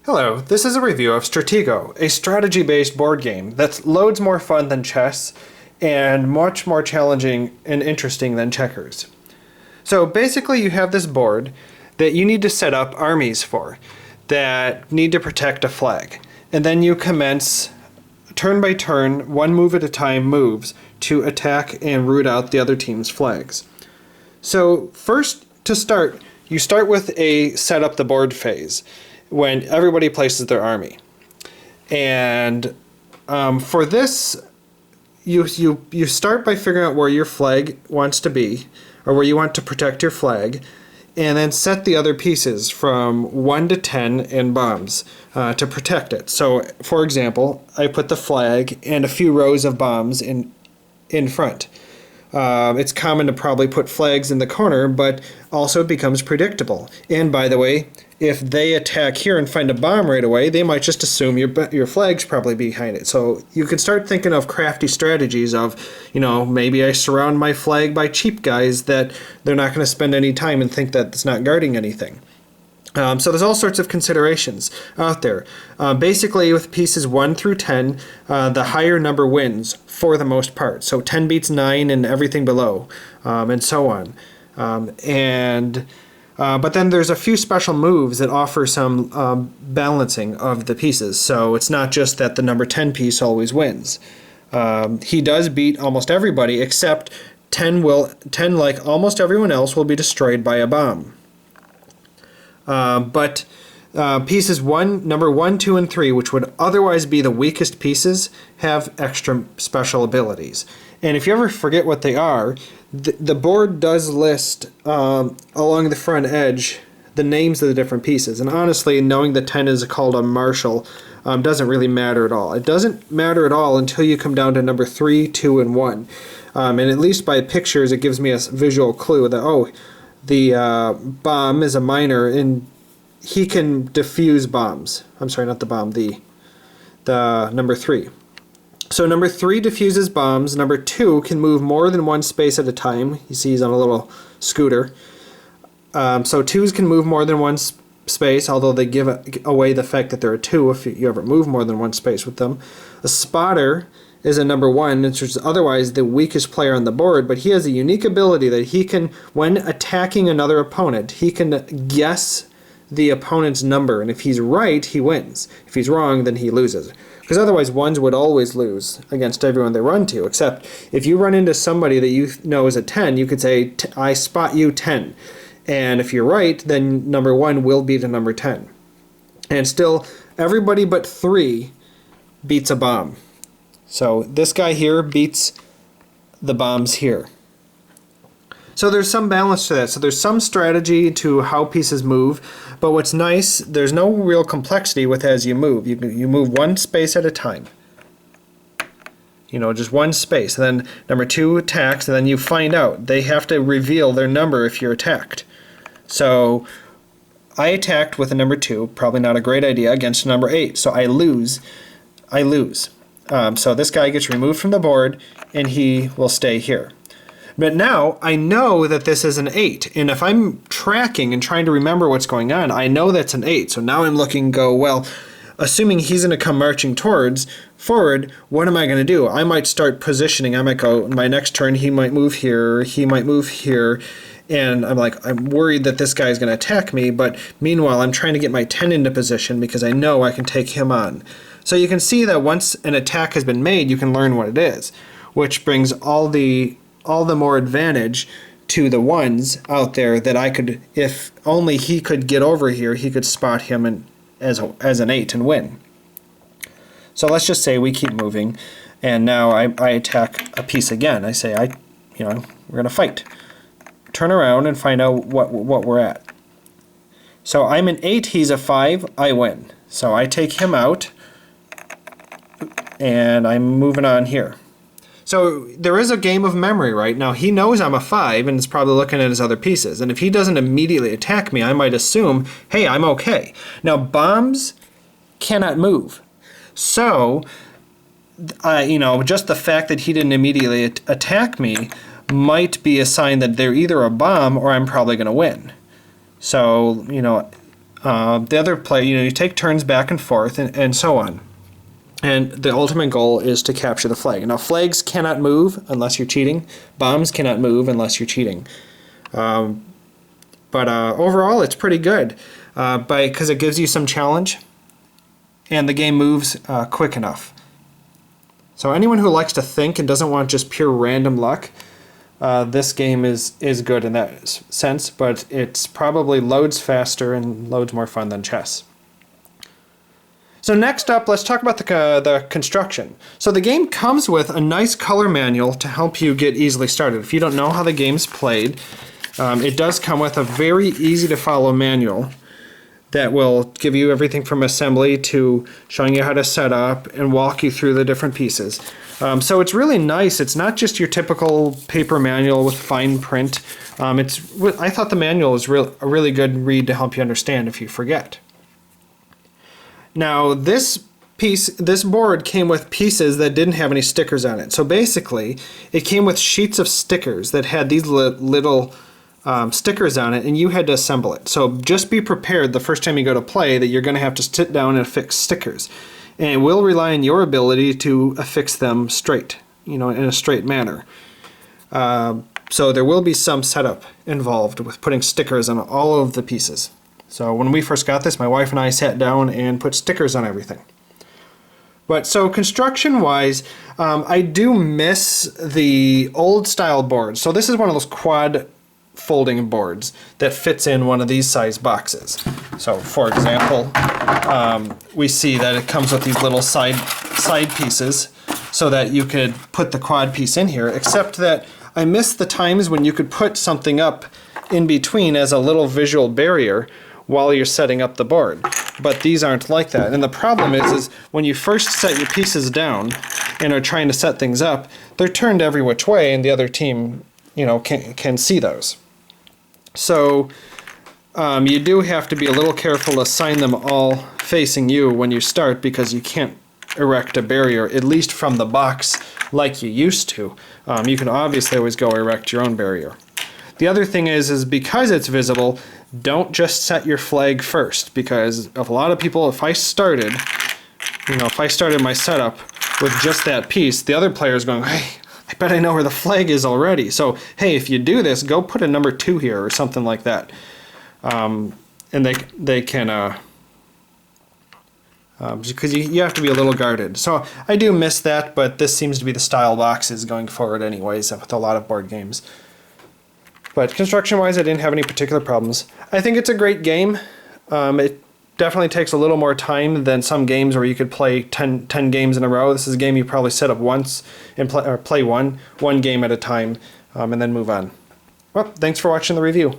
Hello, this is a review of Stratego, a strategy-based board game that's loads more fun than chess and much more challenging and interesting than checkers. So basically you have this board that you need to set up armies for that need to protect a flag. And then you commence turn by turn, one move at a time moves to attack and root out the other team's flags. So first to start, you start with a set up the board phase, when everybody places their army. And for this, you start by figuring out where your flag wants to be, or where you want to protect your flag, and then set the other pieces from 1 to 10 in bombs to protect it. So, for example, I put the flag and a few rows of bombs in front. It's common to probably put flags in the corner, but also it becomes predictable. And by the way, if they attack here and find a bomb right away, they might just assume your flag's probably behind it. So you can start thinking of crafty strategies of, maybe I surround my flag by cheap guys that they're not going to spend any time and think that it's not guarding anything. So there's all sorts of considerations out there. Basically, with pieces 1 through 10, the higher number wins for the most part. So 10 beats 9 and everything below, and so on. But then there's a few special moves that offer some balancing of the pieces. So it's not just that the number 10 piece always wins. He does beat almost everybody, except 10, like almost everyone else, will be destroyed by a bomb. But pieces number 1, 2, and 3, which would otherwise be the weakest pieces, have extra special abilities. And if you ever forget what they are, the board does list along the front edge the names of the different pieces. And honestly, knowing that 10 is called a marshal doesn't really matter at all. It doesn't matter at all until you come down to number 3, 2, and 1. And at least by pictures, it gives me a visual clue that, the bomb is a miner, and he can defuse bombs. I'm sorry, not the bomb, the number 3. So number 3 diffuses bombs. Number 2 can move more than one space at a time. You see he's on a little scooter. So 2s can move more than one space, although they give away the fact that there are 2 if you ever move more than one space with them. A spotter is a number 1, which is otherwise the weakest player on the board, but he has a unique ability that he can, when attacking another opponent, he can guess the opponent's number, and if he's right, he wins. If he's wrong, then he loses. Because otherwise, 1s would always lose against everyone they run to, except if you run into somebody that you know is a 10, you could say, I spot you 10. And if you're right, then number 1 will beat a number 10. And still, everybody but 3 beats a bomb. So this guy here beats the bombs here. So there's some balance to that. So there's some strategy to how pieces move, but what's nice, there's no real complexity with as you move. You move one space at a time. Just one space. And then number 2 attacks, and then you find out. They have to reveal their number if you're attacked. So I attacked with a number 2, probably not a great idea, against a number 8. So I lose. So this guy gets removed from the board, and he will stay here. But now I know that this is an 8, and if I'm tracking and trying to remember what's going on, I know that's an 8. So now I'm looking, assuming he's going to come marching forward, what am I going to do? I might start positioning. I might go, my next turn he might move here, he might move here, and I'm worried that this guy's going to attack me, but meanwhile I'm trying to get my 10 into position because I know I can take him on. So you can see that once an attack has been made, you can learn what it is, which brings all the more advantage to the 1s out there that I could, if only he could get over here, he could spot him as an 8 and win. So let's just say we keep moving, and now I attack a piece again. I say, we're going to fight. Turn around and find out what we're at. So I'm an 8, he's a 5, I win. So I take him out, and I'm moving on here. So there is a game of memory, right? Now he knows I'm a 5 and is probably looking at his other pieces. And if he doesn't immediately attack me, I might assume, hey, I'm okay. Now bombs cannot move. So, just the fact that he didn't immediately attack me might be a sign that they're either a bomb or I'm probably going to win. So, the other player, you take turns back and forth and so on. And the ultimate goal is to capture the flag. Now, flags cannot move unless you're cheating. Bombs cannot move unless you're cheating. But overall, it's pretty good because it gives you some challenge, and the game moves quick enough. So anyone who likes to think and doesn't want just pure random luck, this game is good in that sense, but it's probably loads faster and loads more fun than chess. So next up, let's talk about the construction. So the game comes with a nice color manual to help you get easily started. If you don't know how the game's played, it does come with a very easy to follow manual that will give you everything from assembly to showing you how to set up and walk you through the different pieces. So it's really nice. It's not just your typical paper manual with fine print. I thought the manual is a really good read to help you understand if you forget. Now this board came with pieces that didn't have any stickers on it. So basically, it came with sheets of stickers that had these little stickers on it, and you had to assemble it. So just be prepared the first time you go to play that you're going to have to sit down and affix stickers. And it will rely on your ability to affix them straight, in a straight manner. So there will be some setup involved with putting stickers on all of the pieces. So when we first got this, my wife and I sat down and put stickers on everything. But so construction-wise, I do miss the old style boards. So this is one of those quad folding boards that fits in one of these size boxes. So for example, we see that it comes with these little side pieces so that you could put the quad piece in here, except that I miss the times when you could put something up in between as a little visual barrier while you're setting up the board. But these aren't like that. And the problem is when you first set your pieces down and are trying to set things up, they're turned every which way and the other team, can see those. So you do have to be a little careful to sign them all facing you when you start, because you can't erect a barrier, at least from the box, like you used to. You can obviously always go erect your own barrier. The other thing is because it's visible, don't just set your flag first, because of a lot of people, if I started my setup with just that piece, the other player is going, hey, I bet I know where the flag is already. So, hey, if you do this, go put a number 2 here or something like that. And they can, because you have to be a little guarded. So I do miss that, but this seems to be the style boxes going forward anyways with a lot of board games. But construction-wise, I didn't have any particular problems. I think it's a great game. It definitely takes a little more time than some games where you could play 10 games in a row. This is a game you probably set up once and play one game at a time, and then move on. Well, thanks for watching the review.